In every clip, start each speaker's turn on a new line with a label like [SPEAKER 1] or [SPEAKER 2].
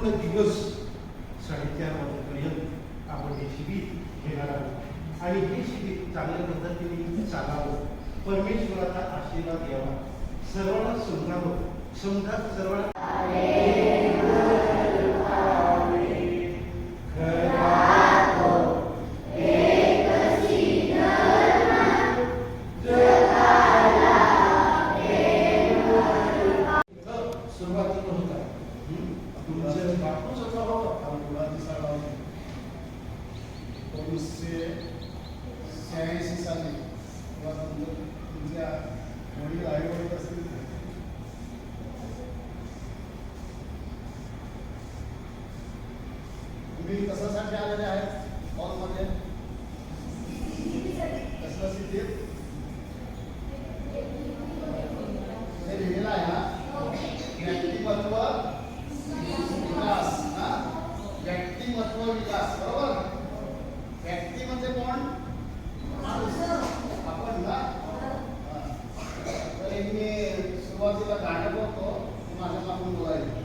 [SPEAKER 1] पूर्ण दिवस 4:30 वाजेपर्यंत आपण हे शिबिर घेणार आहोत आणि हे शिबिर चांगल्या पद्धतीने चालावं, परमेश्वराचा आशीर्वाद यावा, सर्वांना समजावं, समजा सर्वांना
[SPEAKER 2] तुम्ही कशासाठी आलेले आहेत हॉलमध्ये? कसलं स्थितीत हे लिहिलेलं आहे ना, व्यक्तिमत्व विकास. व्यक्तिमत्व विकास, बरोबर. व्यक्ती म्हणजे कोण? आपण ना. तर मी सुरुवातीला गाणं बोलतो, माझ्या मागून बोलायचं.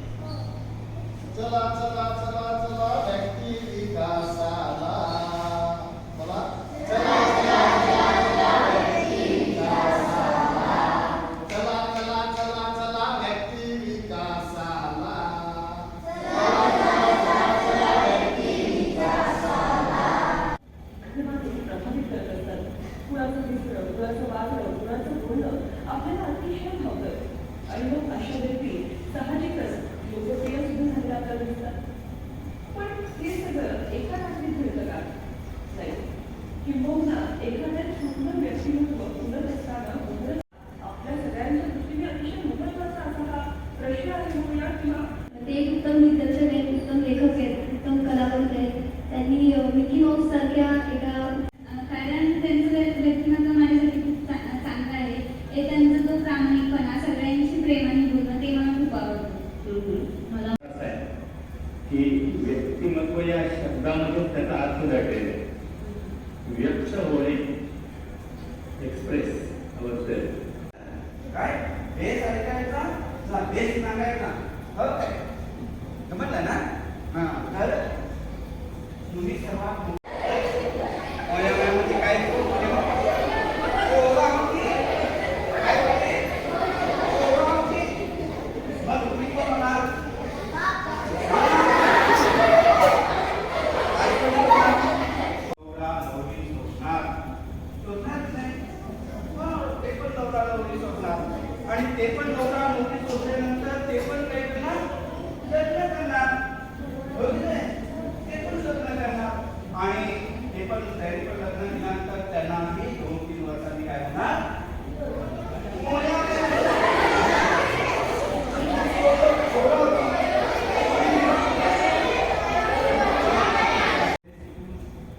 [SPEAKER 2] चला चला चला चला व्यक्ती विकासाला, बोला. चला चला चला चला व्यक्ती विकासाला, चला चला चला चला व्यक्ती विकासाला, चला चला चला चला व्यक्ती विकासाला.
[SPEAKER 3] प्रभावित करत असतात. कुणाचं दिसणं, कुणाचं वागणं, कुणाचं बोलणं आपल्याला अतिशय भावतं आणि मग अशा व्यक्ती साहजिकच लोकप्रिय सुद्धा झालेला आपल्याला दिसतात. पण हे सगळं एका रात्रीत घडतं का? नाही. किंबहुना एखाद्या सुंदर व्यक्तिमत्व उलट असताना आपल्या सगळ्यांच्या दृष्टीने अतिशय महत्त्वाचा असा हा प्रश्न आहे म्हणूया किंवा
[SPEAKER 4] ते एक उत्तम दिग्दर्शक आहेत, उत्तम लेखक आहेत, उत्तम कलावंत आहेत. त्यांनी मिकी माऊस सारख्या एका
[SPEAKER 5] कारण त्यांचं व्यक्तिमत्व माझ्यासाठी खूप चांगलं आहे. हे त्यांचा जो प्रामाणिकपणा, सगळ्यांशी प्रेमाने बोलणं, ते मला खूप आवडतं. मला
[SPEAKER 6] की व्यक्तिमत्व या शब्दामधून त्याचा अर्थ दडलेला आहे. व्यक्त होणे, एक्सप्रेस अवश्य
[SPEAKER 7] काय बेस ऐकायचा, तुला बेस सांगायचा, हो काय समजलं ना? हा, तर तुम्ही सर्वात वयामध्ये काय आणि ते पण नवरा नोकरी सोडल्यानंतर ते पण काही करणार, लग्न करणार, ते पण लग्न करणार आणि ते पण तयारी पण लग्न केल्यानंतर त्यांना 2-3 वर्षांनी काय होणार, कोण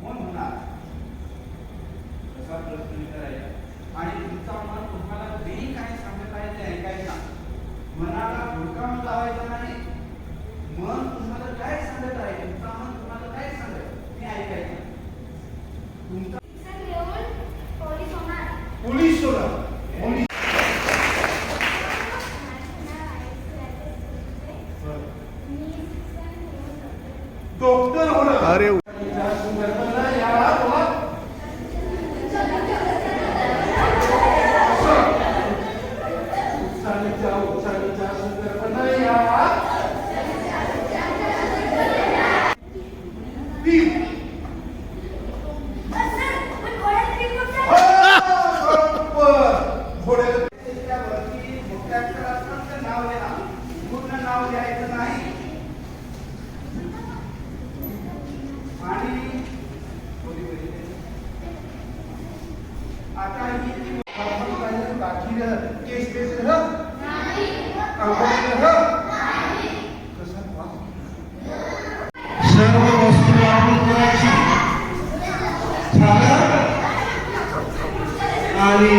[SPEAKER 7] होणार कसा प्रश्न विचारायचा. आणि तुमचा मन तुम्हाला जे काय सांगत आहे ते ऐकायचा, मनाला भुरकाम लावायचा नाही. मन तुम्हाला काय सांगत आहे, तुमचा मन तुम्हाला काय सांगत ते ऐकायचं. तुमचा
[SPEAKER 1] पोलीस होणार, डॉक्टर होणार. अरे
[SPEAKER 7] नाव लिहायचं नाही. आणि आता ही बाकी केस बेस
[SPEAKER 1] सर्व वस्तू वापरायची आणि